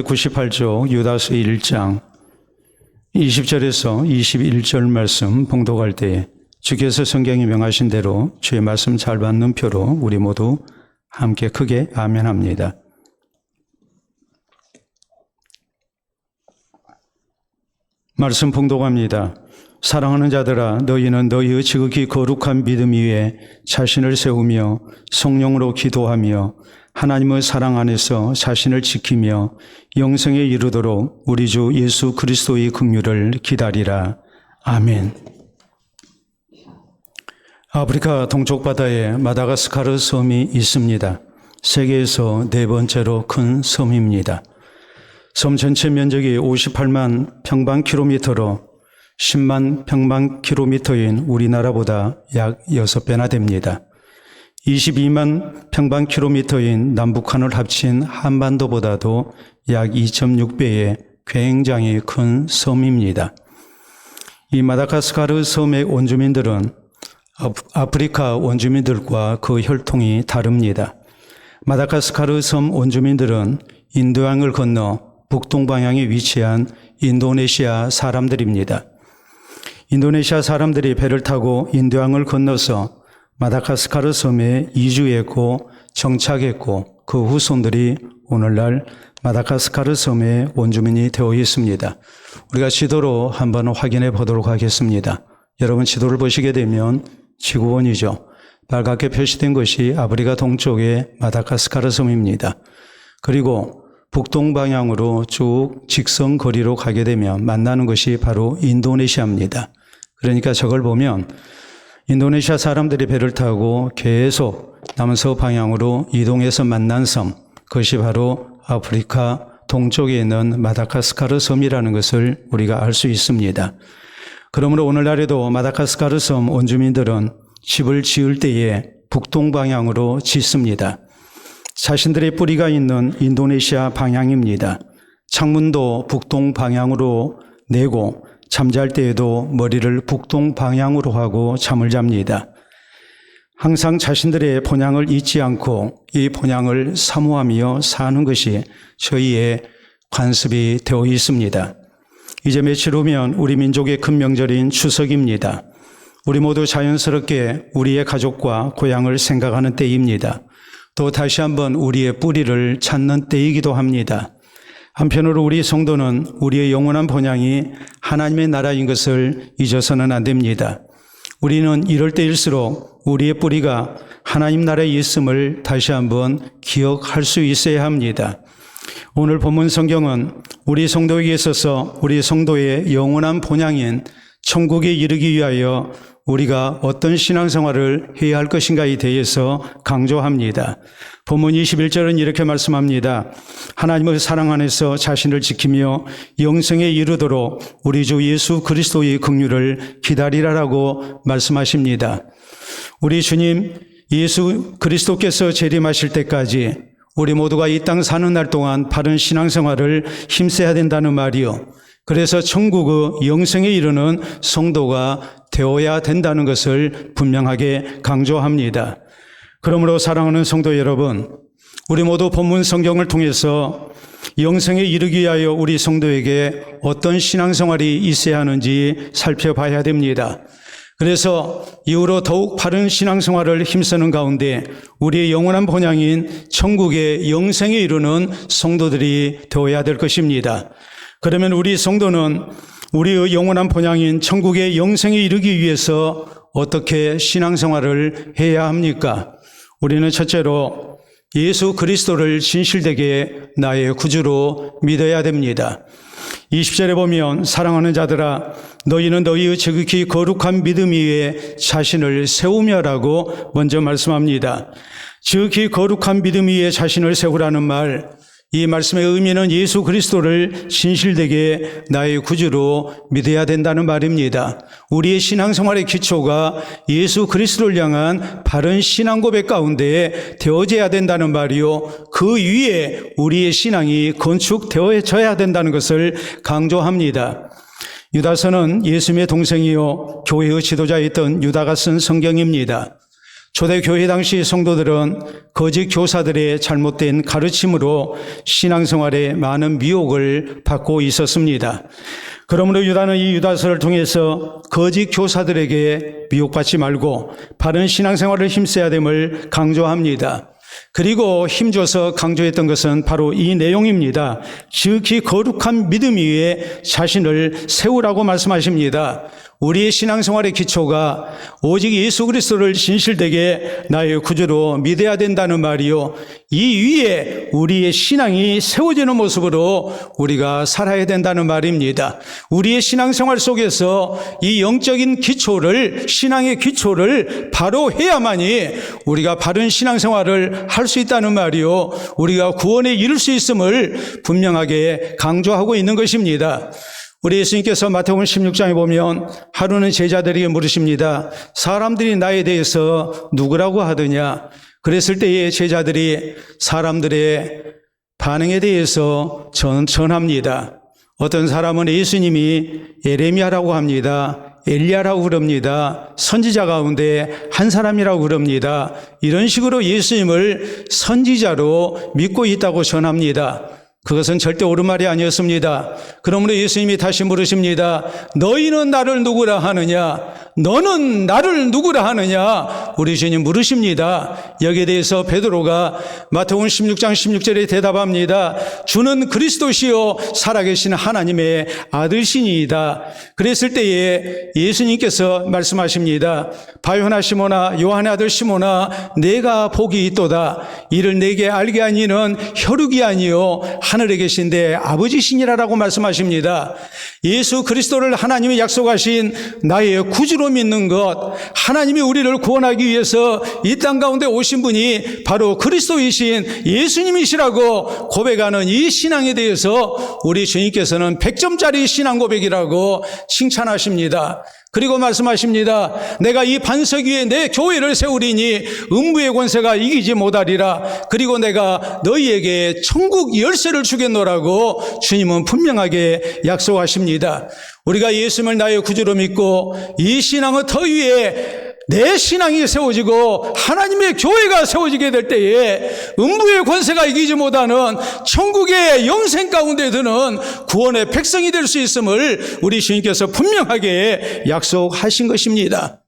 98쪽 유다서 1장 20절에서 21절 말씀 봉독할 때 주께서 성경에 명하신 대로 주의 말씀 잘 받는 표로 우리 모두 함께 크게 아멘합니다. 말씀 봉독합니다. 사랑하는 자들아, 너희는 너희의 지극히 거룩한 믿음 위에 자신을 세우며 성령으로 기도하며 하나님의 사랑 안에서 자신을 지키며 영생에 이르도록 우리 주 예수 그리스도의 긍휼을 기다리라. 아멘. 아프리카 동쪽 바다에 마다가스카르 섬이 있습니다. 세계에서 네 번째로 큰 섬입니다. 섬 전체 면적이 58만 평방킬로미터로 10만 평방킬로미터인 우리나라보다 약 6배나 됩니다. 22만 평방킬로미터인 남북한을 합친 한반도보다도 약 2.6배의 굉장히 큰 섬입니다. 이 마다가스카르 섬의 원주민들은 아프리카 원주민들과 그 혈통이 다릅니다. 마다가스카르 섬 원주민들은 인도양을 건너 북동방향에 위치한 인도네시아 사람들입니다. 인도네시아 사람들이 배를 타고 인도양을 건너서 마다가스카르 섬에 이주했고 정착했고 그 후손들이 오늘날 마다가스카르 섬의 원주민이 되어 있습니다. 우리가 지도로 한번 확인해 보도록 하겠습니다. 여러분 지도를 보시게 되면 지구본이죠. 빨갛게 표시된 것이 아프리카 동쪽의 마다가스카르 섬입니다. 그리고 북동방향으로 쭉 직선 거리로 가게 되면 만나는 것이 바로 인도네시아입니다. 그러니까 저걸 보면 인도네시아 사람들이 배를 타고 계속 남서 방향으로 이동해서 만난 섬, 그것이 바로 아프리카 동쪽에 있는 마다가스카르 섬이라는 것을 우리가 알 수 있습니다. 그러므로 오늘날에도 마다가스카르 섬 원주민들은 집을 지을 때에 북동방향으로 짓습니다. 자신들의 뿌리가 있는 인도네시아 방향입니다. 창문도 북동방향으로 내고 잠잘 때에도 머리를 북동방향으로 하고 잠을 잡니다. 항상 자신들의 본향을 잊지 않고 이 본향을 사모하며 사는 것이 저희의 관습이 되어 있습니다. 이제 며칠 후면 우리 민족의 큰 명절인 추석입니다. 우리 모두 자연스럽게 우리의 가족과 고향을 생각하는 때입니다. 또 다시 한번 우리의 뿌리를 찾는 때이기도 합니다. 한편으로 우리 성도는 우리의 영원한 본향이 하나님의 나라인 것을 잊어서는 안 됩니다. 우리는 이럴 때일수록 우리의 뿌리가 하나님 나라에 있음을 다시 한번 기억할 수 있어야 합니다. 오늘 본문 성경은 우리 성도에게 있어서 우리 성도의 영원한 본향인 천국에 이르기 위하여 우리가 어떤 신앙생활을 해야 할 것인가에 대해서 강조합니다. 본문 21절은 이렇게 말씀합니다. 하나님의 사랑 안에서 자신을 지키며 영생에 이르도록 우리 주 예수 그리스도의 긍휼을 기다리라라고 말씀하십니다. 우리 주님 예수 그리스도께서 재림하실 때까지 우리 모두가 이 땅 사는 날 동안 바른 신앙생활을 힘써야 된다는 말이요. 그래서 천국의 영생에 이르는 성도가 되어야 된다는 것을 분명하게 강조합니다. 그러므로 사랑하는 성도 여러분, 우리 모두 본문 성경을 통해서 영생에 이르기 위하여 우리 성도에게 어떤 신앙생활이 있어야 하는지 살펴봐야 됩니다. 그래서 이후로 더욱 바른 신앙생활을 힘쓰는 가운데 우리의 영원한 본향인 천국의 영생에 이르는 성도들이 되어야 될 것입니다. 그러면 우리 성도는 우리의 영원한 본향인 천국의 영생에 이르기 위해서 어떻게 신앙생활을 해야 합니까? 우리는 첫째로 예수 그리스도를 진실되게 나의 구주로 믿어야 됩니다. 20절에 보면 사랑하는 자들아 너희는 너희의 지극히 거룩한 믿음 위에 자신을 세우며라고 먼저 말씀합니다. 지극히 거룩한 믿음 위에 자신을 세우라는 말, 이 말씀의 의미는 예수 그리스도를 진실되게 나의 구주로 믿어야 된다는 말입니다. 우리의 신앙생활의 기초가 예수 그리스도를 향한 바른 신앙 고백 가운데 되어져야 된다는 말이요. 그 위에 우리의 신앙이 건축되어져야 된다는 것을 강조합니다. 유다서는 예수님의 동생이요 교회의 지도자였던 유다가 쓴 성경입니다. 초대교회 당시 성도들은 거짓 교사들의 잘못된 가르침으로 신앙생활에 많은 미혹을 받고 있었습니다. 그러므로 유다는 이 유다서를 통해서 거짓 교사들에게 미혹받지 말고 바른 신앙생활을 힘써야 됨을 강조합니다. 그리고 힘줘서 강조했던 것은 바로 이 내용입니다. 지극히 거룩한 믿음 위에 자신을 세우라고 말씀하십니다. 우리의 신앙생활의 기초가 오직 예수 그리스도를 진실되게 나의 구주로 믿어야 된다는 말이요, 이 위에 우리의 신앙이 세워지는 모습으로 우리가 살아야 된다는 말입니다. 우리의 신앙생활 속에서 이 영적인 기초를, 신앙의 기초를 바로 해야만이 우리가 바른 신앙생활을 할 수 있다는 말이요, 우리가 구원에 이를 수 있음을 분명하게 강조하고 있는 것입니다. 우리 예수님께서 마태복음 16장에 보면 하루는 제자들에게 물으십니다. 사람들이 나에 대해서 누구라고 하더냐? 그랬을 때에 제자들이 사람들의 반응에 대해서 전합니다. 어떤 사람은 예수님이 에레미야라고 합니다. 엘리야라고 그럽니다. 선지자 가운데 한 사람이라고 그럽니다. 이런 식으로 예수님을 선지자로 믿고 있다고 전합니다. 그것은 절대 옳은 말이 아니었습니다. 그러므로 예수님이 다시 물으십니다. 너희는 나를 누구라 하느냐? 너는 나를 누구라 하느냐? 우리 주님 물으십니다. 여기에 대해서 베드로가 마태복음 16장 16절에 대답합니다. 주는 그리스도시요 살아계신 하나님의 아들이시니이다. 그랬을 때에 예수님께서 말씀하십니다. 바요나 시몬아, 요한의 아들 시몬아, 내가 복이 있도다. 이를 내게 알게 한 이는 혈육이 아니요 하늘에 계신데 아버지시니라라고 말씀하십니다. 예수 그리스도를 하나님이 약속하신 나의 구주로 믿는 것, 하나님이 우리를 구원하기 위해서 이 땅 가운데 오신 분이 바로 그리스도이신 예수님이시라고 고백하는 이 신앙에 대해서 우리 주님께서는 100점짜리 신앙 고백이라고 칭찬하십니다. 그리고 말씀하십니다. 내가 이 반석 위에 내 교회를 세우리니 음부의 권세가 이기지 못하리라. 그리고 내가 너희에게 천국 열쇠를 주겠노라고 주님은 분명하게 약속하십니다. 우리가 예수님을 나의 구주로 믿고 이 신앙의 터 위에 내 신앙이 세워지고 하나님의 교회가 세워지게 될 때에 음부의 권세가 이기지 못하는 천국의 영생 가운데 드는 구원의 백성이 될 수 있음을 우리 주님께서 분명하게 약속하신 것입니다.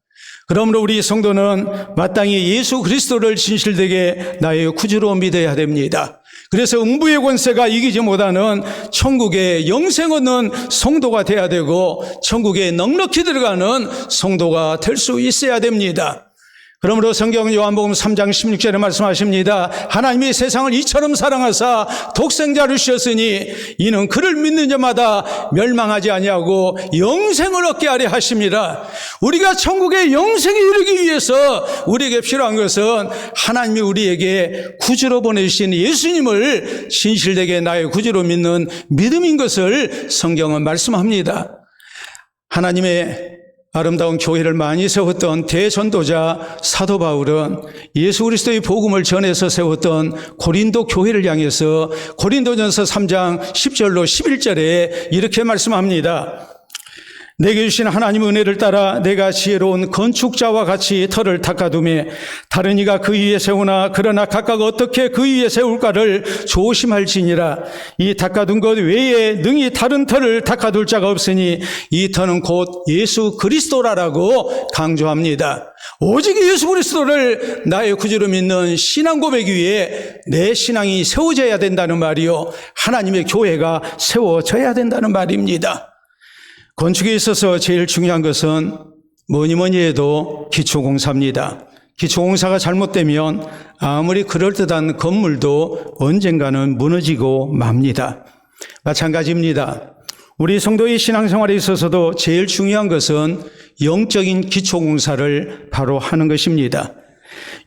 그러므로 우리 성도는 마땅히 예수 그리스도를 진실되게 나의 구주로 믿어야 됩니다. 그래서 음부의 권세가 이기지 못하는 천국의 영생 얻는 성도가 돼야 되고 천국에 넉넉히 들어가는 성도가 될 수 있어야 됩니다. 그러므로 성경은 요한복음 3장 16절에 말씀하십니다. 하나님이 세상을 이처럼 사랑하사 독생자를 주셨으니 이는 그를 믿는 자마다 멸망하지 아니하고 영생을 얻게 하려 하십니다. 우리가 천국의 영생에 이르기 위해서 우리에게 필요한 것은 하나님이 우리에게 구주로 보내주신 예수님을 진실되게 나의 구주로 믿는 믿음인 것을 성경은 말씀합니다. 하나님의 아름다운 교회를 많이 세웠던 대전도자 사도 바울은 예수 그리스도의 복음을 전해서 세웠던 고린도 교회를 향해서 고린도전서 3장 10절로 11절에 이렇게 말씀합니다. 내게 주신 하나님의 은혜를 따라 내가 지혜로운 건축자와 같이 터를 닦아두며 다른 이가 그 위에 세우나 그러나 각각 어떻게 그 위에 세울까를 조심할지니라. 이 닦아둔 것 외에 능히 다른 터를 닦아둘 자가 없으니 이 터는 곧 예수 그리스도라라고 강조합니다. 오직 예수 그리스도를 나의 구주로 믿는 신앙 고백 위에 내 신앙이 세워져야 된다는 말이요, 하나님의 교회가 세워져야 된다는 말입니다. 건축에 있어서 제일 중요한 것은 뭐니 해도 기초공사입니다. 기초공사가 잘못되면 아무리 그럴듯한 건물도 언젠가는 무너지고 맙니다. 마찬가지입니다. 우리 성도의 신앙생활에 있어서도 제일 중요한 것은 영적인 기초공사를 바로 하는 것입니다.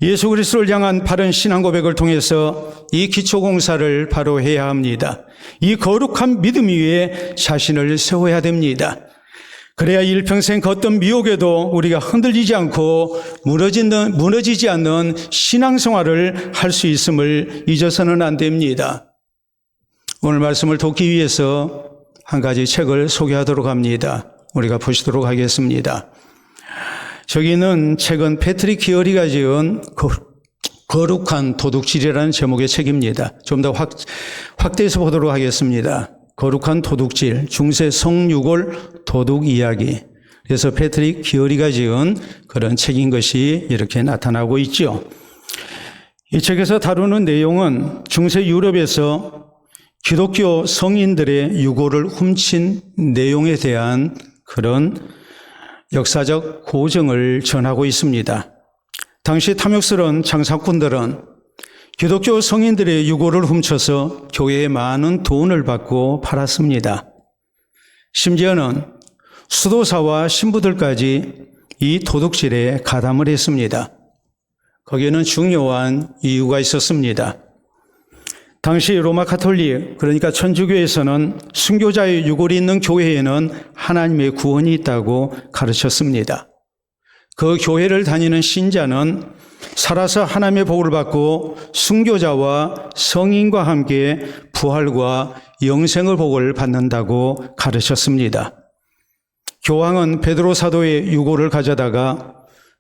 예수 그리스도를 향한 바른 신앙 고백을 통해서 이 기초공사를 바로 해야 합니다. 이 거룩한 믿음 위에 자신을 세워야 됩니다. 그래야 일평생 걷던 미혹에도 우리가 흔들리지 않고 무너지지 않는 신앙생활을 할 수 있음을 잊어서는 안 됩니다. 오늘 말씀을 돕기 위해서 한 가지 책을 소개하도록 합니다. 우리가 보시도록 하겠습니다. 저기는 책은 패트릭 기어리가 지은 거룩한 도둑질이라는 제목의 책입니다. 좀 더 확대해서 보도록 하겠습니다. 거룩한 도둑질, 중세 성유골 도둑 이야기. 그래서 패트릭 기어리가 지은 그런 책인 것이 이렇게 나타나고 있죠. 이 책에서 다루는 내용은 중세 유럽에서 기독교 성인들의 유골을 훔친 내용에 대한 그런 역사적 고증을 전하고 있습니다. 당시 탐욕스러운 장사꾼들은 기독교 성인들의 유골을 훔쳐서 교회에 많은 돈을 받고 팔았습니다. 심지어는 수도사와 신부들까지 이 도둑질에 가담을 했습니다. 거기에는 중요한 이유가 있었습니다. 당시 로마 가톨릭, 그러니까 천주교에서는 순교자의 유골이 있는 교회에는 하나님의 구원이 있다고 가르쳤습니다. 그 교회를 다니는 신자는 살아서 하나님의 복을 받고 순교자와 성인과 함께 부활과 영생의 복을 받는다고 가르쳤습니다. 교황은 베드로 사도의 유골을 가져다가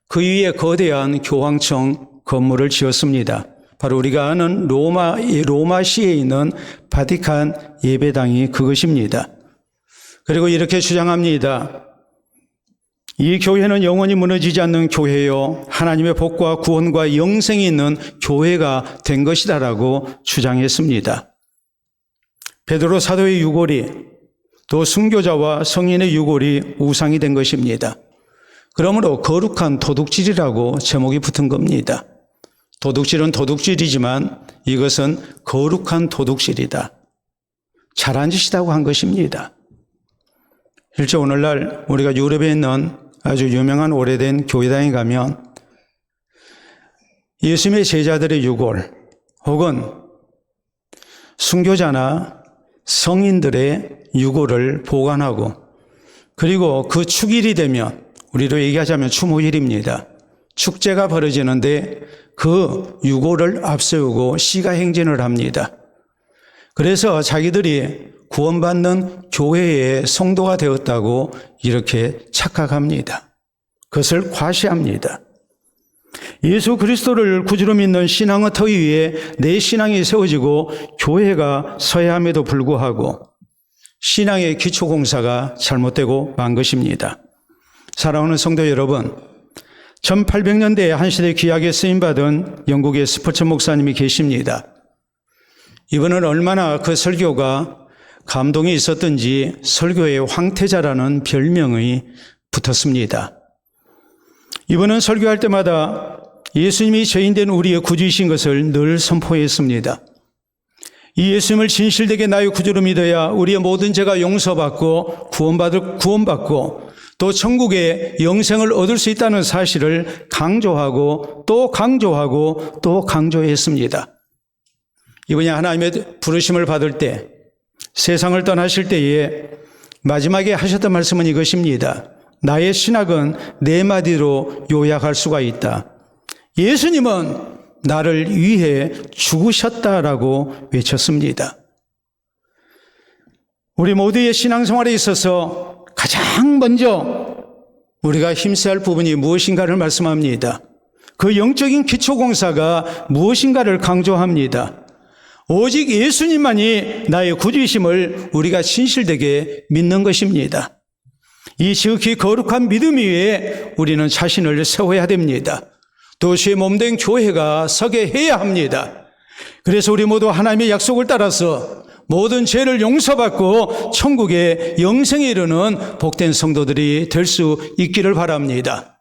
그 위에 거대한 교황청 건물을 지었습니다. 바로 우리가 아는 로마시에 있는 바티칸 예배당이 그것입니다. 그리고 이렇게 주장합니다. 이 교회는 영원히 무너지지 않는 교회요, 하나님의 복과 구원과 영생이 있는 교회가 된 것이다라고 주장했습니다. 베드로 사도의 유골이 또 순교자와 성인의 유골이 우상이 된 것입니다. 그러므로 거룩한 도둑질이라고 제목이 붙은 겁니다. 도둑질은 도둑질이지만 이것은 거룩한 도둑질이다. 잘한 짓이라고 한 것입니다. 실제 오늘날 우리가 유럽에 있는 아주 유명한 오래된 교회당에 가면 예수님의 제자들의 유골 혹은 순교자나 성인들의 유골을 보관하고 그리고 그 축일이 되면 우리로 얘기하자면 추모일입니다. 축제가 벌어지는데 그 유골을 앞세우고 시가행진을 합니다. 그래서 자기들이 구원받는 교회의 성도가 되었다고 이렇게 착각합니다. 그것을 과시합니다. 예수 그리스도를 구주로 믿는 신앙의 터 위에 내 신앙이 세워지고 교회가 서야 함에도 불구하고 신앙의 기초공사가 잘못되고 만 것입니다. 사랑하는 성도 여러분, 1800년대에 한 시대 귀하게 쓰임받은 영국의 스포츠 목사님이 계십니다. 이분은 얼마나 그 설교가 감동이 있었던지 설교의 황태자라는 별명이 붙었습니다. 이분은 설교할 때마다 예수님이 죄인된 우리의 구주이신 것을 늘 선포했습니다. 이 예수님을 진실되게 나의 구주로 믿어야 우리의 모든 죄가 용서받고 구원받고 또 천국의 영생을 얻을 수 있다는 사실을 강조하고 또 강조하고 또 강조했습니다. 이분이 하나님의 부르심을 받을 때 세상을 떠나실 때에 마지막에 하셨던 말씀은 이것입니다. 나의 신학은 네 마디로 요약할 수가 있다. 예수님은 나를 위해 죽으셨다라고 외쳤습니다. 우리 모두의 신앙생활에 있어서 가장 먼저 우리가 힘써야 할 부분이 무엇인가를 말씀합니다. 그 영적인 기초공사가 무엇인가를 강조합니다. 오직 예수님만이 나의 구주이심을 우리가 진실되게 믿는 것입니다. 이 지극히 거룩한 믿음 위에 우리는 자신을 세워야 됩니다. 도시의 몸된 교회가 서게 해야 합니다. 그래서 우리 모두 하나님의 약속을 따라서 모든 죄를 용서받고 천국의 영생에 이르는 복된 성도들이 될 수 있기를 바랍니다.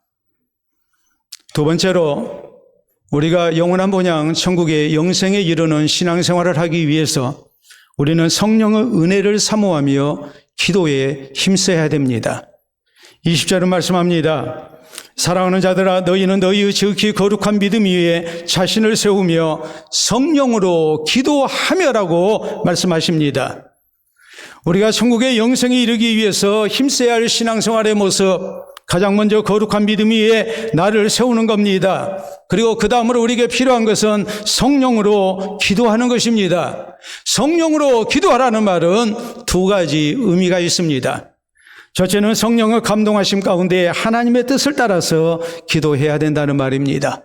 두 번째로 우리가 영원한 본향 천국의 영생에 이르는 신앙생활을 하기 위해서 우리는 성령의 은혜를 사모하며 기도에 힘써야 됩니다. 20절은 말씀합니다. 사랑하는 자들아, 너희는 너희의 지극히 거룩한 믿음 위에 자신을 세우며 성령으로 기도하며라고 말씀하십니다. 우리가 천국의 영생에 이르기 위해서 힘써야 할 신앙생활의 모습, 가장 먼저 거룩한 믿음 위에 나를 세우는 겁니다. 그리고 그 다음으로 우리에게 필요한 것은 성령으로 기도하는 것입니다. 성령으로 기도하라는 말은 두 가지 의미가 있습니다. 첫째는 성령의 감동하심 가운데 하나님의 뜻을 따라서 기도해야 된다는 말입니다.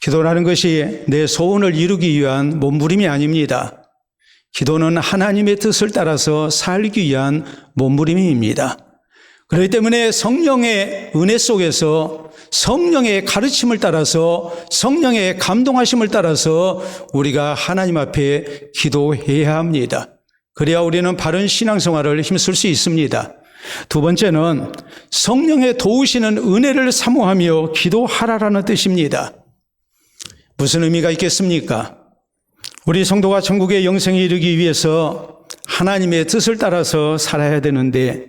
기도라는 것이 내 소원을 이루기 위한 몸부림이 아닙니다. 기도는 하나님의 뜻을 따라서 살기 위한 몸부림입니다. 그렇기 때문에 성령의 은혜 속에서 성령의 가르침을 따라서 성령의 감동하심을 따라서 우리가 하나님 앞에 기도해야 합니다. 그래야 우리는 바른 신앙생활을 힘쓸 수 있습니다. 두 번째는 성령의 도우시는 은혜를 사모하며 기도하라라는 뜻입니다. 무슨 의미가 있겠습니까? 우리 성도가 천국의 영생에 이르기 위해서 하나님의 뜻을 따라서 살아야 되는데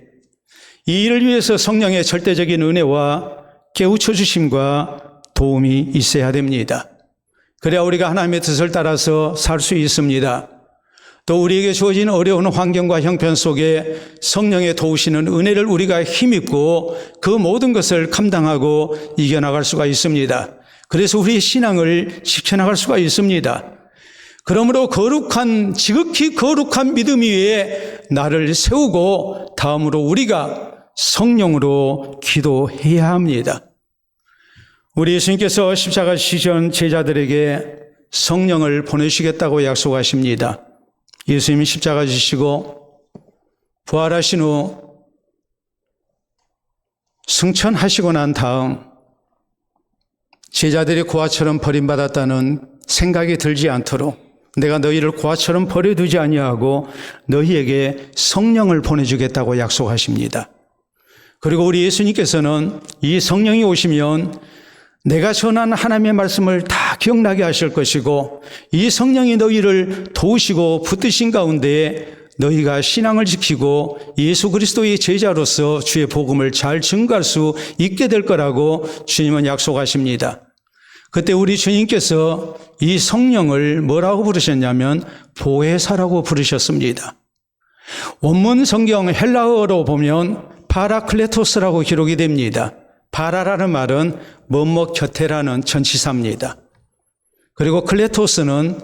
이 일을 위해서 성령의 절대적인 은혜와 깨우쳐 주심과 도움이 있어야 됩니다. 그래야 우리가 하나님의 뜻을 따라서 살 수 있습니다. 또 우리에게 주어진 어려운 환경과 형편 속에 성령의 도우시는 은혜를 우리가 힘입고 그 모든 것을 감당하고 이겨나갈 수가 있습니다. 그래서 우리의 신앙을 지켜나갈 수가 있습니다. 그러므로 지극히 거룩한 믿음 위에 나를 세우고 다음으로 우리가 성령으로 기도해야 합니다. 우리 예수님께서 십자가 지시던 제자들에게 성령을 보내시겠다고 약속하십니다. 예수님이 십자가 지시고 부활하신 후 승천하시고 난 다음 제자들이 고아처럼 버림받았다는 생각이 들지 않도록 내가 너희를 고아처럼 버려두지 아니하고 너희에게 성령을 보내주겠다고 약속하십니다. 그리고 우리 예수님께서는 이 성령이 오시면 내가 전한 하나님의 말씀을 다 기억나게 하실 것이고 이 성령이 너희를 도우시고 붙드신 가운데 너희가 신앙을 지키고 예수 그리스도의 제자로서 주의 복음을 잘 증거할 수 있게 될 거라고 주님은 약속하십니다. 그때 우리 주님께서 이 성령을 뭐라고 부르셨냐면 보혜사라고 부르셨습니다. 원문 성경 헬라어로 보면 파라클레토스라고 기록이 됩니다. 파라라는 말은 뭐뭐 곁에라는 전치사입니다. 그리고 클레토스는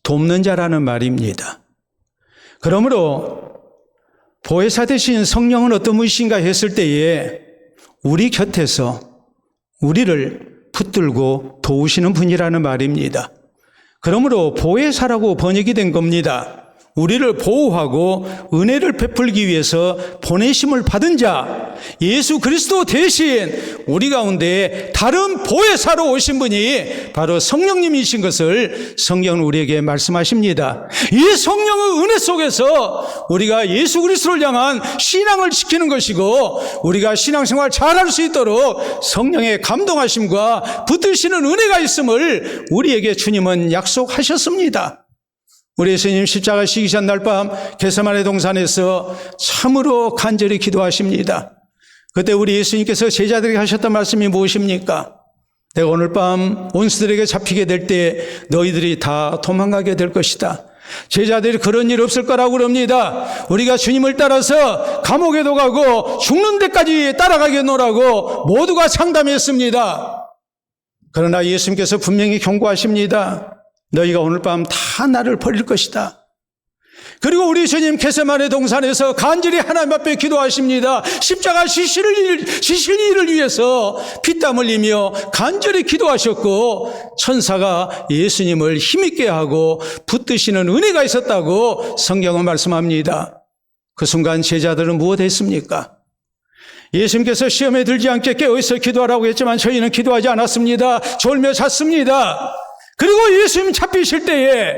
돕는 자라는 말입니다. 그러므로 보혜사 대신 성령은 어떤 분이신가 했을 때에 우리 곁에서 우리를 붙들고 도우시는 분이라는 말입니다. 그러므로 보혜사라고 번역이 된 겁니다. 우리를 보호하고 은혜를 베풀기 위해서 보내심을 받은 자 예수 그리스도 대신 우리 가운데 다른 보혜사로 오신 분이 바로 성령님이신 것을 성경은 우리에게 말씀하십니다. 이 성령의 은혜 속에서 우리가 예수 그리스도를 향한 신앙을 지키는 것이고 우리가 신앙생활 잘할 수 있도록 성령의 감동하심과 붙드시는 은혜가 있음을 우리에게 주님은 약속하셨습니다. 우리 예수님 십자가 지기신 날 밤 겟세마네 동산에서 참으로 간절히 기도하십니다. 그때 우리 예수님께서 제자들에게 하셨던 말씀이 무엇입니까? 내가 오늘 밤 원수들에게 잡히게 될 때 너희들이 다 도망가게 될 것이다. 제자들이 그런 일 없을 거라고 그럽니다. 우리가 주님을 따라서 감옥에도 가고 죽는 데까지 따라가겠노라고 모두가 장담했습니다. 그러나 예수님께서 분명히 경고하십니다. 너희가 오늘 밤 다 나를 버릴 것이다. 그리고 우리 주님 겟세마네 동산에서 간절히 하나님 앞에 기도하십니다. 십자가 지실 일을 위해서 피땀 흘리며 간절히 기도하셨고 천사가 예수님을 힘있게 하고 붙드시는 은혜가 있었다고 성경은 말씀합니다. 그 순간 제자들은 무엇했습니까? 예수님께서 시험에 들지 않게 깨어있어 기도하라고 했지만 저희는 기도하지 않았습니다. 졸며 잤습니다. 그리고 예수님 잡히실 때에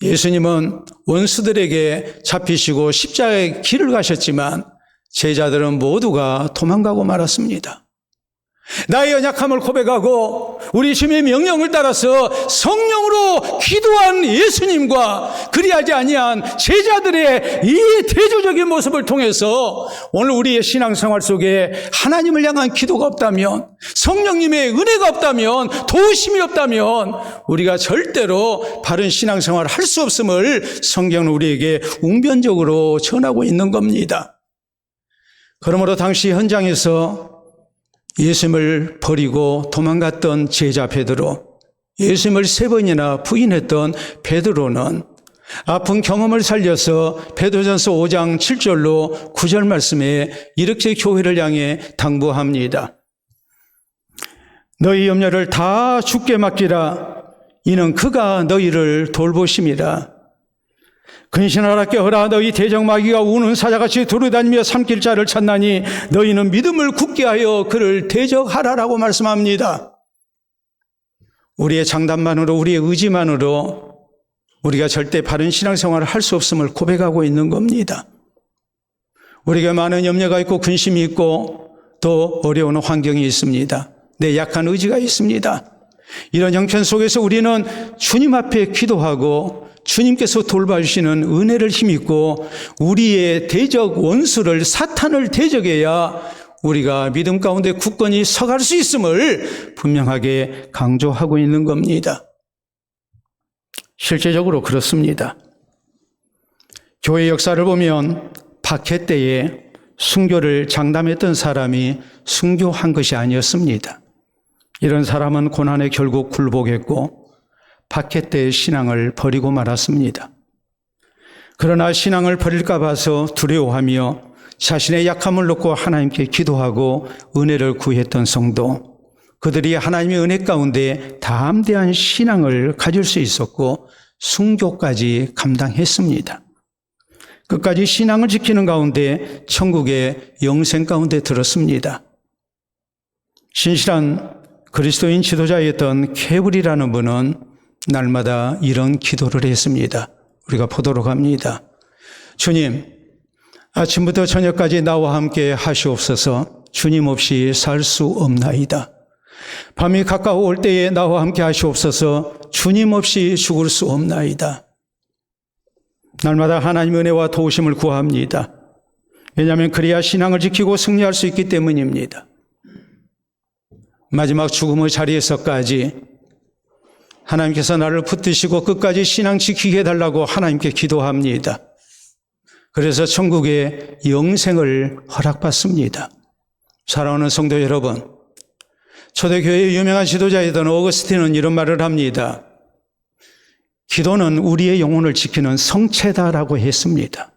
예수님은 원수들에게 잡히시고 십자가의 길을 가셨지만 제자들은 모두가 도망가고 말았습니다. 나의 연약함을 고백하고 우리 주님의 명령을 따라서 성령으로 기도한 예수님과 그리하지 아니한 제자들의 이 대조적인 모습을 통해서 오늘 우리의 신앙생활 속에 하나님을 향한 기도가 없다면 성령님의 은혜가 없다면 도우심이 없다면 우리가 절대로 바른 신앙생활을 할 수 없음을 성경은 우리에게 웅변적으로 전하고 있는 겁니다. 그러므로 당시 현장에서 예수님을 버리고 도망갔던 제자 베드로, 예수님을 3번이나 부인했던 베드로는 아픈 경험을 살려서 베드로전서 5장 7절로 9절 말씀에 이렇게 교회를 향해 당부합니다. 너희 염려를 다 주께 맡기라. 이는 그가 너희를 돌보심이라. 근신하라 깨어라. 너희 대적마귀가 우는 사자같이 두루다니며 삼킬 자를 찾나니 너희는 믿음을 굳게 하여 그를 대적하라라고 말씀합니다. 우리의 장담만으로, 우리의 의지만으로 우리가 절대 바른 신앙생활을 할 수 없음을 고백하고 있는 겁니다. 우리가 많은 염려가 있고 근심이 있고 또 어려운 환경이 있습니다. 내 약한 의지가 있습니다. 이런 형편 속에서 우리는 주님 앞에 기도하고 주님께서 돌봐주시는 은혜를 힘입고 우리의 대적 원수를, 사탄을 대적해야 우리가 믿음 가운데 굳건히 서갈 수 있음을 분명하게 강조하고 있는 겁니다. 실제적으로 그렇습니다. 교회 역사를 보면 박해 때에 순교를 장담했던 사람이 순교한 것이 아니었습니다. 이런 사람은 고난에 결국 굴복했고 박해 때의 신앙을 버리고 말았습니다. 그러나 신앙을 버릴까 봐서 두려워하며 자신의 약함을 놓고 하나님께 기도하고 은혜를 구했던 성도, 그들이 하나님의 은혜 가운데 담대한 신앙을 가질 수 있었고 순교까지 감당했습니다. 끝까지 신앙을 지키는 가운데 천국의 영생 가운데 들었습니다. 신실한 그리스도인 지도자였던 케블이라는 분은 날마다 이런 기도를 했습니다. 우리가 보도록 합니다. 주님, 아침부터 저녁까지 나와 함께 하시옵소서. 주님 없이 살 수 없나이다. 밤이 가까워올 때에 나와 함께 하시옵소서. 주님 없이 죽을 수 없나이다. 날마다 하나님의 은혜와 도우심을 구합니다. 왜냐하면 그래야 신앙을 지키고 승리할 수 있기 때문입니다. 마지막 죽음의 자리에서까지 하나님께서 나를 붙드시고 끝까지 신앙 지키게 해달라고 하나님께 기도합니다. 그래서 천국의 영생을 허락받습니다. 사랑하는 성도 여러분, 초대교회의 유명한 지도자이던 어거스틴은 이런 말을 합니다. 기도는 우리의 영혼을 지키는 성체다라고 했습니다.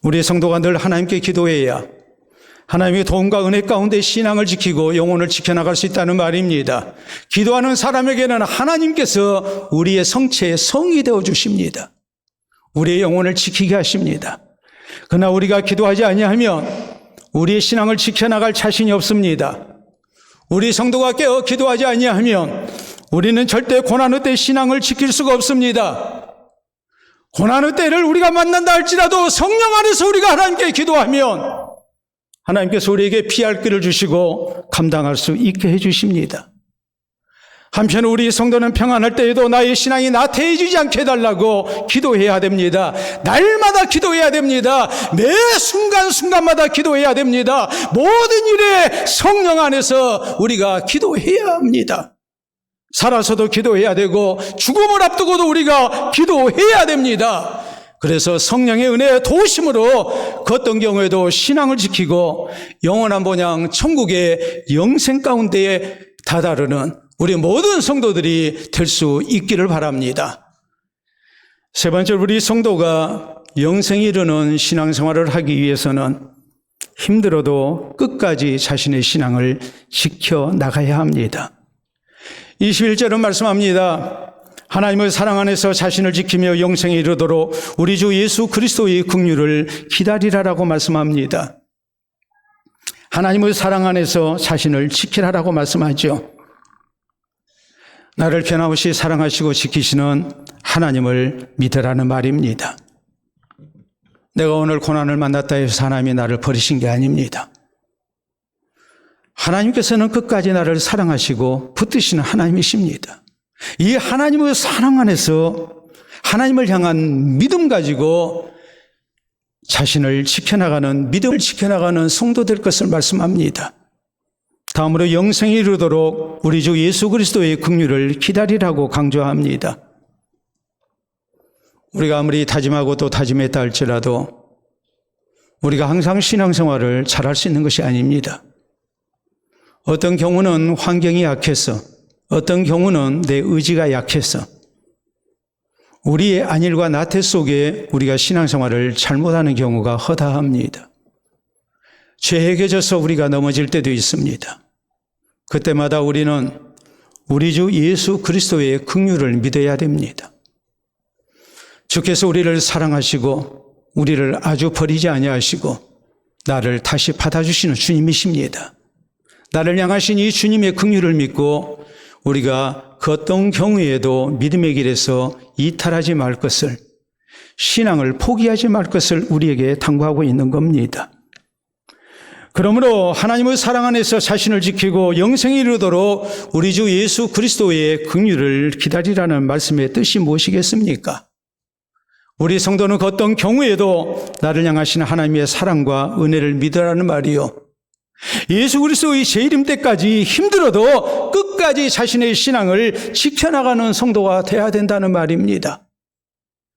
우리의 성도가 늘 하나님께 기도해야 하나님의 도움과 은혜 가운데 신앙을 지키고 영혼을 지켜나갈 수 있다는 말입니다. 기도하는 사람에게는 하나님께서 우리의 성체의 성이 되어 주십니다. 우리의 영혼을 지키게 하십니다. 그러나 우리가 기도하지 아니하면 우리의 신앙을 지켜나갈 자신이 없습니다. 우리 성도가 깨어 기도하지 아니하면 우리는 절대 고난의 때 신앙을 지킬 수가 없습니다. 고난의 때를 우리가 만난다 할지라도 성령 안에서 우리가 하나님께 기도하면 하나님께서 우리에게 피할 길을 주시고 감당할 수 있게 해주십니다. 한편 우리 성도는 평안할 때에도 나의 신앙이 나태해지지 않게 해달라고 기도해야 됩니다. 날마다 기도해야 됩니다. 매 순간순간마다 기도해야 됩니다. 모든 일에 성령 안에서 우리가 기도해야 합니다. 살아서도 기도해야 되고 죽음을 앞두고도 우리가 기도해야 됩니다. 그래서 성령의 은혜의 도우심으로 그 어떤 경우에도 신앙을 지키고 영원한 본향 천국의 영생 가운데에 다다르는 우리 모든 성도들이 될 수 있기를 바랍니다. 세 번째, 우리 성도가 영생에 이르는 신앙생활을 하기 위해서는 힘들어도 끝까지 자신의 신앙을 지켜나가야 합니다. 21절은 말씀합니다. 하나님의 사랑 안에서 자신을 지키며 영생에 이르도록 우리 주 예수 그리스도의 긍휼을 기다리라라고 말씀합니다. 하나님의 사랑 안에서 자신을 지키라라고 말씀하죠. 나를 변함없이 사랑하시고 지키시는 하나님을 믿으라는 말입니다. 내가 오늘 고난을 만났다 해서 하나님이 나를 버리신 게 아닙니다. 하나님께서는 끝까지 나를 사랑하시고 붙드시는 하나님이십니다. 이 하나님의 사랑 안에서 하나님을 향한 믿음 가지고 자신을 지켜나가는, 믿음을 지켜나가는 성도 될 것을 말씀합니다. 다음으로 영생에 이르도록 우리 주 예수 그리스도의 긍휼을 기다리라고 강조합니다. 우리가 아무리 다짐하고 또 다짐했다 할지라도 우리가 항상 신앙생활을 잘할 수 있는 것이 아닙니다. 어떤 경우는 환경이 약해서, 어떤 경우는 내 의지가 약해서, 우리의 안일과 나태 속에 우리가 신앙생활을 잘못하는 경우가 허다합니다. 죄에 겨져서 우리가 넘어질 때도 있습니다. 그때마다 우리는 우리 주 예수 그리스도의 긍휼을 믿어야 됩니다. 주께서 우리를 사랑하시고 우리를 아주 버리지 아니하시고 나를 다시 받아주시는 주님이십니다. 나를 향하신 이 주님의 긍휼을 믿고 우리가 그 어떤 경우에도 믿음의 길에서 이탈하지 말 것을, 신앙을 포기하지 말 것을 우리에게 당부하고 있는 겁니다. 그러므로 하나님의 사랑 안에서 자신을 지키고 영생에 이르도록 우리 주 예수 그리스도의 긍휼을 기다리라는 말씀의 뜻이 무엇이겠습니까? 우리 성도는 그 어떤 경우에도 나를 향하신 하나님의 사랑과 은혜를 믿으라는 말이요, 예수 그리스도의 재림 때까지 힘들어도 끝까지 자신의 신앙을 지켜나가는 성도가 돼야 된다는 말입니다.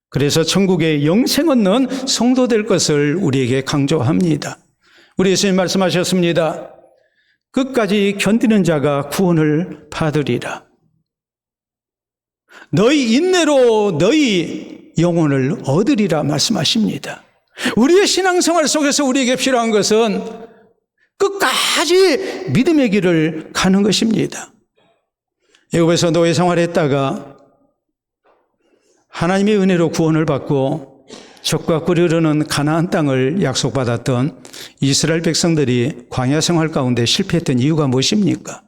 그래서 천국의 영생 얻는 성도 될 것을 우리에게 강조합니다. 우리 예수님 말씀하셨습니다. 끝까지 견디는 자가 구원을 받으리라. 너희 인내로 너희 영혼을 얻으리라 말씀하십니다. 우리의 신앙생활 속에서 우리에게 필요한 것은 끝까지 믿음의 길을 가는 것입니다. 애굽에서 노예 생활했다가 하나님의 은혜로 구원을 받고 젖과 꿀이 흐르는 가나안 땅을 약속받았던 이스라엘 백성들이 광야 생활 가운데 실패했던 이유가 무엇입니까?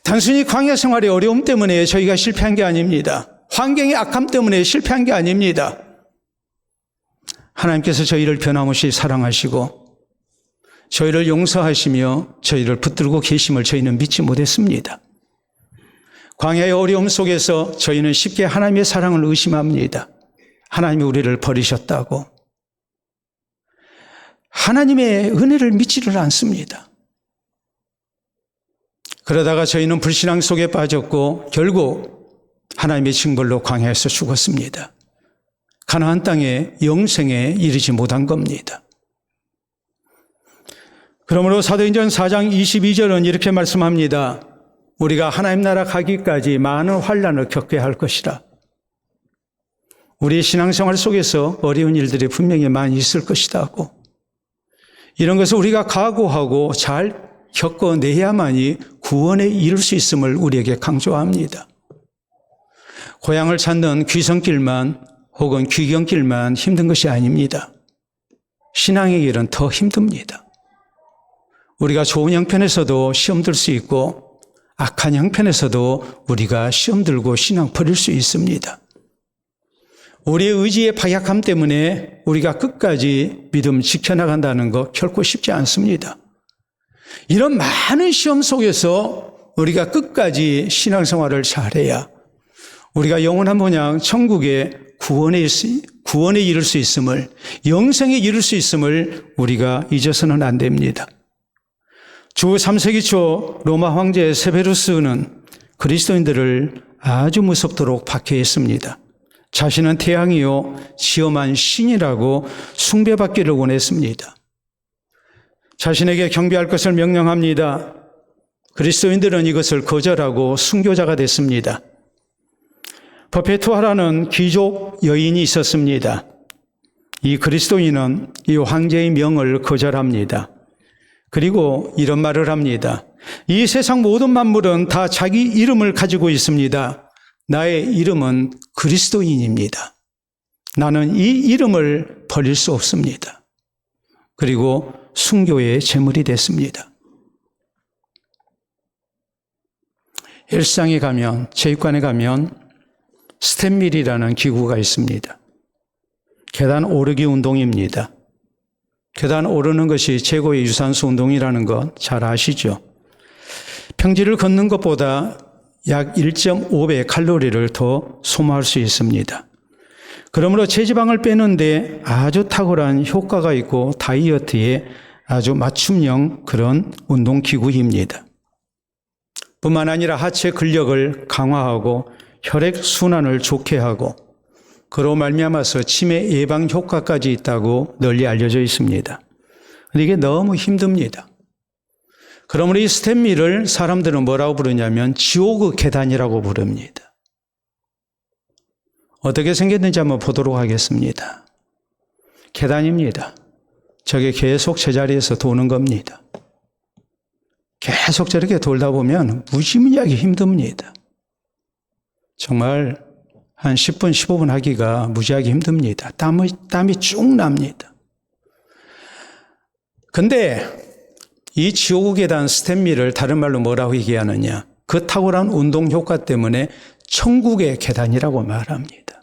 단순히 광야 생활의 어려움 때문에 저희가 실패한 게 아닙니다. 환경의 악함 때문에 실패한 게 아닙니다. 하나님께서 저희를 변함없이 사랑하시고 저희를 용서하시며 저희를 붙들고 계심을 저희는 믿지 못했습니다. 광야의 어려움 속에서 저희는 쉽게 하나님의 사랑을 의심합니다. 하나님이 우리를 버리셨다고. 하나님의 은혜를 믿지를 않습니다. 그러다가 저희는 불신앙 속에 빠졌고 결국 하나님의 징벌로 광야에서 죽었습니다. 가나안 땅에 영생에 이르지 못한 겁니다. 그러므로 사도행전 4장 22절은 이렇게 말씀합니다. 우리가 하나님 나라 가기까지 많은 환난을 겪게 할 것이라. 우리의 신앙생활 속에서 어려운 일들이 분명히 많이 있을 것이다 하고, 이런 것을 우리가 각오하고 잘 겪어내야만이 구원에 이를 수 있음을 우리에게 강조합니다. 고향을 찾는 귀성길만 혹은 귀경길만 힘든 것이 아닙니다. 신앙의 길은 더 힘듭니다. 우리가 좋은 형편에서도 시험 들 수 있고 악한 형편에서도 우리가 시험 들고 신앙 버릴 수 있습니다. 우리의 의지의 박약함 때문에 우리가 끝까지 믿음 지켜나간다는 것 결코 쉽지 않습니다. 이런 많은 시험 속에서 우리가 끝까지 신앙생활을 잘해야 우리가 영원한 모양 천국의 구원에 이를 수 있음을, 영생에 이를 수 있음을 우리가 잊어서는 안 됩니다. 주 3세기 초 로마 황제 세베루스는 그리스도인들을 아주 무섭도록 박해했습니다. 자신은 태양이요 시험한 신이라고 숭배받기를 원했습니다. 자신에게 경배할 것을 명령합니다. 그리스도인들은 이것을 거절하고 순교자가 됐습니다. 퍼페투아라는 귀족 여인이 있었습니다. 이 그리스도인은 이 황제의 명을 거절합니다. 그리고 이런 말을 합니다. 이 세상 모든 만물은 다 자기 이름을 가지고 있습니다. 나의 이름은 그리스도인입니다. 나는 이 이름을 버릴 수 없습니다. 그리고 순교의 제물이 됐습니다. 헬스장에 가면, 체육관에 가면 스텝밀이라는 기구가 있습니다. 계단 오르기 운동입니다. 계단 오르는 것이 최고의 유산소 운동이라는 것 잘 아시죠? 평지를 걷는 것보다 약 1.5배 칼로리를 더 소모할 수 있습니다. 그러므로 체지방을 빼는데 아주 탁월한 효과가 있고 다이어트에 아주 맞춤형 그런 운동기구입니다. 뿐만 아니라 하체 근력을 강화하고 혈액순환을 좋게 하고 그로 말미암아서 치매 예방 효과까지 있다고 널리 알려져 있습니다. 그런데 이게 너무 힘듭니다. 그러므로 이 스텝밀을 사람들은 뭐라고 부르냐면 지옥의 계단이라고 부릅니다. 어떻게 생겼는지 한번 보도록 하겠습니다. 계단입니다. 저게 계속 제자리에서 도는 겁니다. 계속 저렇게 돌다 보면 무지무지하게 힘듭니다. 정말 한 10분, 15분 하기가 무지하게 힘듭니다. 땀이 쭉 납니다. 근데 이 지옥의 계단 스탠미를 다른 말로 뭐라고 얘기하느냐? 그 탁월한 운동 효과 때문에 천국의 계단이라고 말합니다.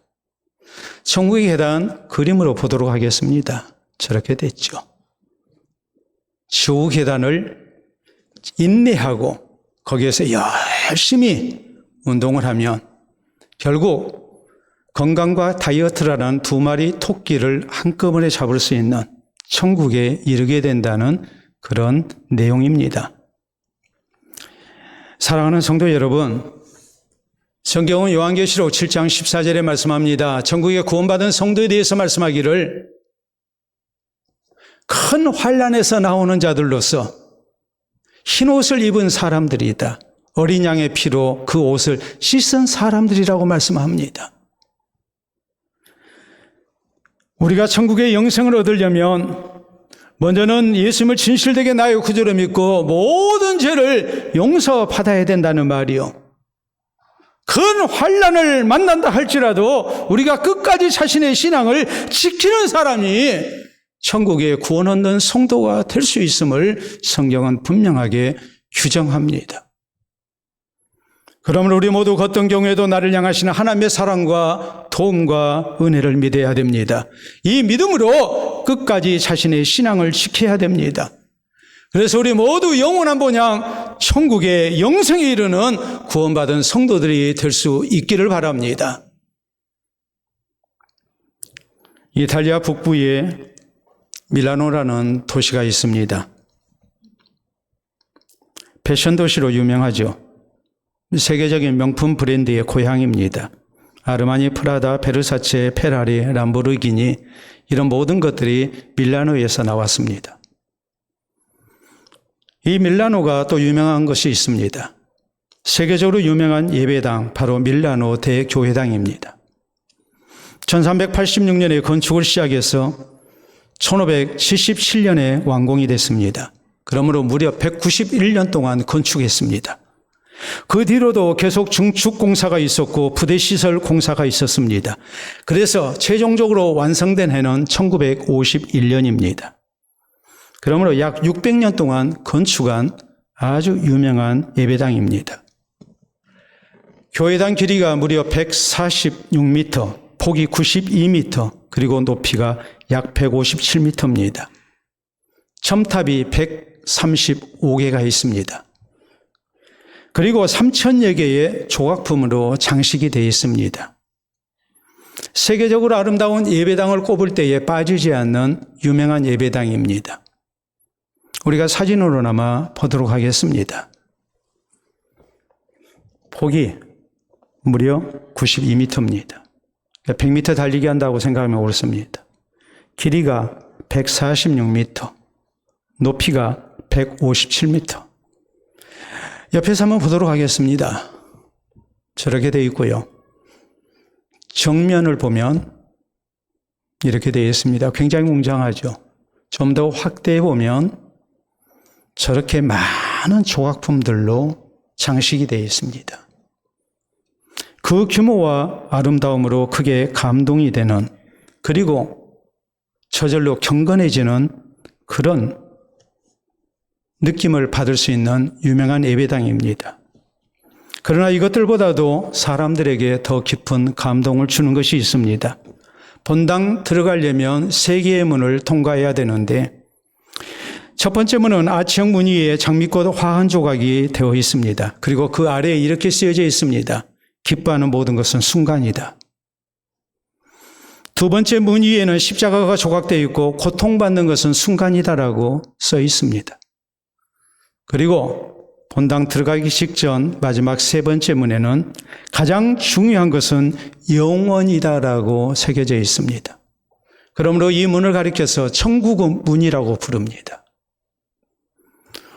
천국의 계단 그림으로 보도록 하겠습니다. 저렇게 됐죠. 지옥의 계단을 인내하고 거기에서 열심히 운동을 하면 결국 건강과 다이어트라는 두 마리 토끼를 한꺼번에 잡을 수 있는 천국에 이르게 된다는 그런 내용입니다. 사랑하는 성도 여러분, 성경은 요한계시록 7장 14절에 말씀합니다. 천국에 구원받은 성도에 대해서 말씀하기를 큰 환난에서 나오는 자들로서 흰 옷을 입은 사람들이다. 어린 양의 피로 그 옷을 씻은 사람들이라고 말씀합니다. 우리가 천국의 영생을 얻으려면 먼저는 예수님을 진실되게 나의 구주로 믿고 모든 죄를 용서받아야 된다는 말이요. 큰 환난을 만난다 할지라도 우리가 끝까지 자신의 신앙을 지키는 사람이 천국에 구원 얻는 성도가 될 수 있음을 성경은 분명하게 규정합니다. 그러므로 우리 모두 어떤 경우에도 나를 향하시는 하나님의 사랑과 도움과 은혜를 믿어야 됩니다. 이 믿음으로 끝까지 자신의 신앙을 지켜야 됩니다. 그래서 우리 모두 영원한 본향 천국의 영생에 이르는 구원받은 성도들이 될 수 있기를 바랍니다. 이탈리아 북부에 밀라노라는 도시가 있습니다. 패션 도시로 유명하죠. 세계적인 명품 브랜드의 고향입니다. 아르마니, 프라다, 베르사체, 페라리, 람보르기니 이런 모든 것들이 밀라노에서 나왔습니다. 이 밀라노가 또 유명한 것이 있습니다. 세계적으로 유명한 예배당, 바로 밀라노 대교회당입니다. 1386년에 건축을 시작해서 1577년에 완공이 됐습니다. 그러므로 무려 191년 동안 건축했습니다. 그 뒤로도 계속 중축 공사가 있었고 부대시설 공사가 있었습니다. 그래서 최종적으로 완성된 해는 1951년입니다. 그러므로 약 600년 동안 건축한 아주 유명한 예배당입니다. 교회당 길이가 무려 146m, 폭이 92m, 그리고 높이가 약 157m입니다. 첨탑이 135개가 있습니다. 그리고 3,000여 개의 조각품으로 장식이 되어 있습니다. 세계적으로 아름다운 예배당을 꼽을 때에 빠지지 않는 유명한 예배당입니다. 우리가 사진으로나마 보도록 하겠습니다. 폭이 무려 92m입니다. 100m 달리기 한다고 생각하면 옳습니다. 길이가 146m, 높이가 157m. 옆에서 한번 보도록 하겠습니다. 저렇게 되어 있고요. 정면을 보면 이렇게 되어 있습니다. 굉장히 웅장하죠. 좀 더 확대해 보면 저렇게 많은 조각품들로 장식이 되어 있습니다. 그 규모와 아름다움으로 크게 감동이 되는, 그리고 저절로 경건해지는 그런 느낌을 받을 수 있는 유명한 예배당입니다. 그러나 이것들보다도 사람들에게 더 깊은 감동을 주는 것이 있습니다. 본당 들어가려면 3개의 문을 통과해야 되는데 첫 번째 문은 아치형 무늬에 장미꽃 화한 조각이 되어 있습니다. 그리고 그 아래에 이렇게 쓰여져 있습니다. 기뻐하는 모든 것은 순간이다. 두 번째 문 위에는 십자가가 조각되어 있고 고통받는 것은 순간이다라고 써 있습니다. 그리고 본당 들어가기 직전 마지막 3번째 문에는 가장 중요한 것은 영원이다라고 새겨져 있습니다. 그러므로 이 문을 가리켜서 천국의 문이라고 부릅니다.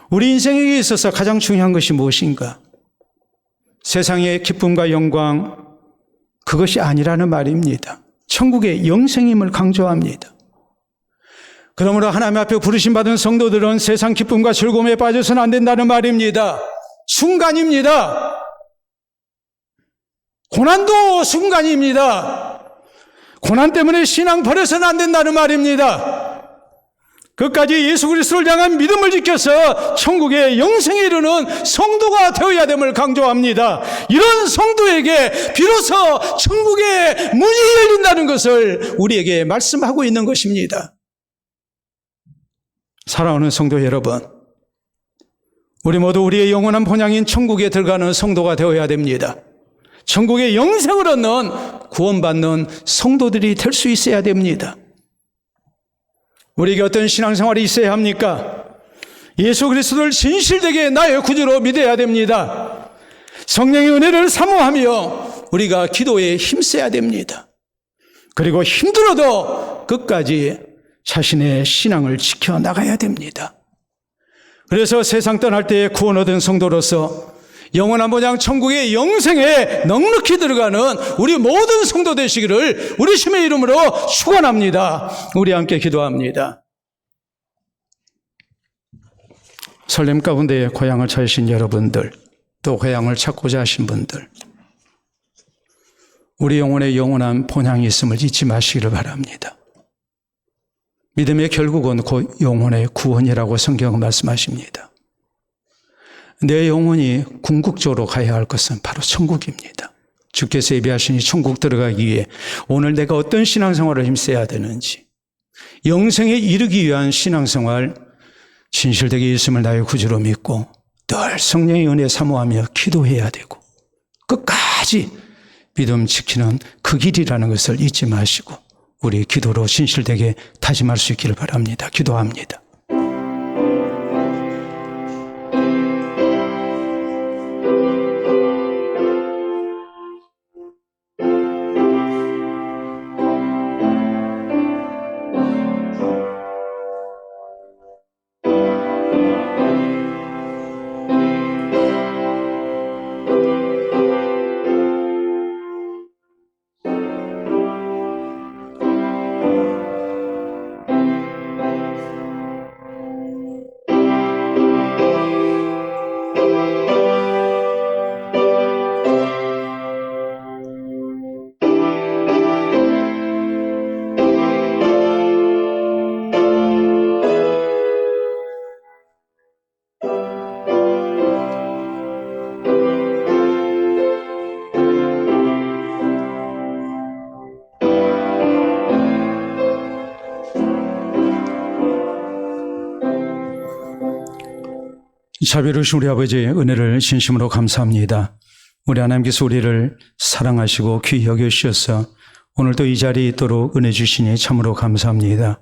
우리 인생에 있어서 가장 중요한 것이 무엇인가? 세상의 기쁨과 영광, 그것이 아니라는 말입니다. 천국의 영생임을 강조합니다. 그러므로 하나님 앞에 부르심받은 성도들은 세상 기쁨과 즐거움에 빠져서는 안 된다는 말입니다. 순간입니다. 고난도 순간입니다. 고난 때문에 신앙 버려서는 안 된다는 말입니다. 끝까지 예수 그리스도를 향한 믿음을 지켜서 천국의 영생에 이르는 성도가 되어야 됨을 강조합니다. 이런 성도에게 비로소 천국의 문이 열린다는 것을 우리에게 말씀하고 있는 것입니다. 사랑하는 성도 여러분, 우리 모두 우리의 영원한 본향인 천국에 들어가는 성도가 되어야 됩니다. 천국의 영생을 얻는 구원받는 성도들이 될 수 있어야 됩니다. 우리에게 어떤 신앙생활이 있어야 합니까? 예수 그리스도를 진실되게 나의 구주로 믿어야 됩니다. 성령의 은혜를 사모하며 우리가 기도에 힘써야 됩니다. 그리고 힘들어도 끝까지 자신의 신앙을 지켜나가야 됩니다. 그래서 세상 떠날 때에 구원 얻은 성도로서 영원한 본향 천국의 영생에 넉넉히 들어가는 우리 모든 성도 되시기를 우리 주님의 이름으로 축원합니다. 우리 함께 기도합니다. 설렘 가운데 고향을 찾으신 여러분들, 또 고향을 찾고자 하신 분들, 우리 영혼에 영원한 본향이 있음을 잊지 마시기를 바랍니다. 믿음의 결국은 곧 영혼의 구원이라고 성경은 말씀하십니다. 내 영혼이 궁극적으로 가야 할 것은 바로 천국입니다. 주께서 예비하시니 천국 들어가기 위해 오늘 내가 어떤 신앙생활을 힘써야 되는지, 영생에 이르기 위한 신앙생활 진실되게 예수님을 나의 구주로 믿고 늘 성령의 은혜 사모하며 기도해야 되고 끝까지 믿음 지키는 그 길이라는 것을 잊지 마시고 우리 기도로 진실되게 다짐할 수 있기를 바랍니다. 기도합니다. 자비로우신 우리 아버지의 은혜를 진심으로 감사합니다. 우리 하나님께서 우리를 사랑하시고 귀히 여겨주셔서 오늘도 이 자리에 있도록 은혜 주시니 참으로 감사합니다.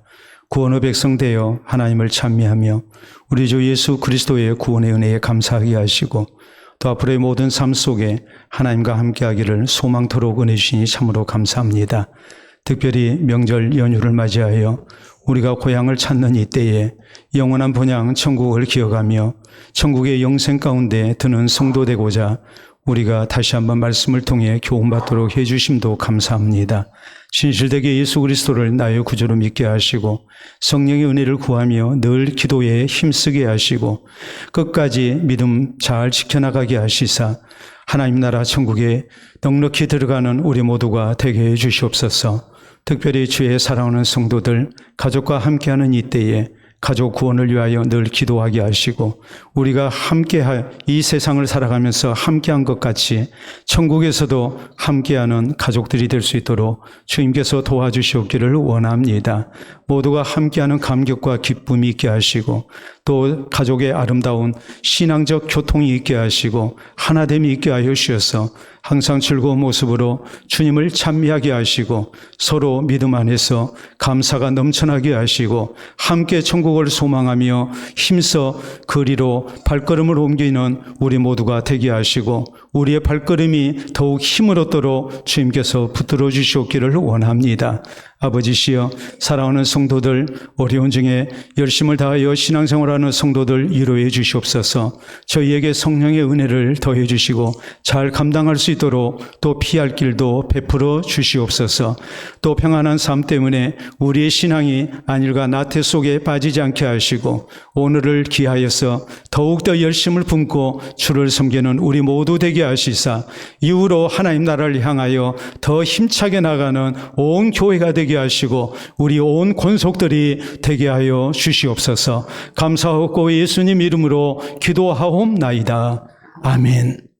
구원의 백성 되어 하나님을 찬미하며 우리 주 예수 그리스도의 구원의 은혜에 감사하게 하시고 또 앞으로의 모든 삶 속에 하나님과 함께하기를 소망토록 은혜 주시니 참으로 감사합니다. 특별히 명절 연휴를 맞이하여 우리가 고향을 찾는 이때에 영원한 본향 천국을 기억하며 천국의 영생 가운데 드는 성도 되고자 우리가 다시 한번 말씀을 통해 교훈받도록 해주심도 감사합니다. 진실되게 예수 그리스도를 나의 구주로 믿게 하시고 성령의 은혜를 구하며 늘 기도에 힘쓰게 하시고 끝까지 믿음 잘 지켜나가게 하시사 하나님 나라 천국에 넉넉히 들어가는 우리 모두가 되게 해 주시옵소서. 특별히 주의 사랑하는 성도들, 가족과 함께하는 이때에 가족 구원을 위하여 늘 기도하게 하시고 우리가 함께할 이 세상을 살아가면서 함께한 것 같이 천국에서도 함께하는 가족들이 될 수 있도록 주님께서 도와주시옵기를 원합니다. 모두가 함께하는 감격과 기쁨이 있게 하시고 또 가족의 아름다운 신앙적 교통이 있게 하시고 하나됨이 있게 하여 주셔서 항상 즐거운 모습으로 주님을 찬미하게 하시고 서로 믿음 안에서 감사가 넘쳐나게 하시고 함께 천국을 소망하며 힘써 그리로 발걸음을 옮기는 우리 모두가 되게 하시고 우리의 발걸음이 더욱 힘을 얻도록 주님께서 붙들어 주시옵기를 원합니다. 아버지시여, 사랑하는 성도들, 어려운 중에 열심을 다하여 신앙생활하는 성도들 위로해 주시옵소서. 저희에게 성령의 은혜를 더해 주시고 잘 감당할 수 있도록 또 피할 길도 베풀어 주시옵소서. 또 평안한 삶 때문에 우리의 신앙이 안일과 나태 속에 빠지지 않게 하시고 오늘을 기하여서 더욱더 열심을 품고 주를 섬기는 우리 모두 되게 하시사 이후로 하나님 나라를 향하여 더 힘차게 나가는 온 교회가 되게 하시고 우리 온 권속들이 되게 하여 주시옵소서. 감사하고 예수님 이름으로 기도하옵나이다. 아멘.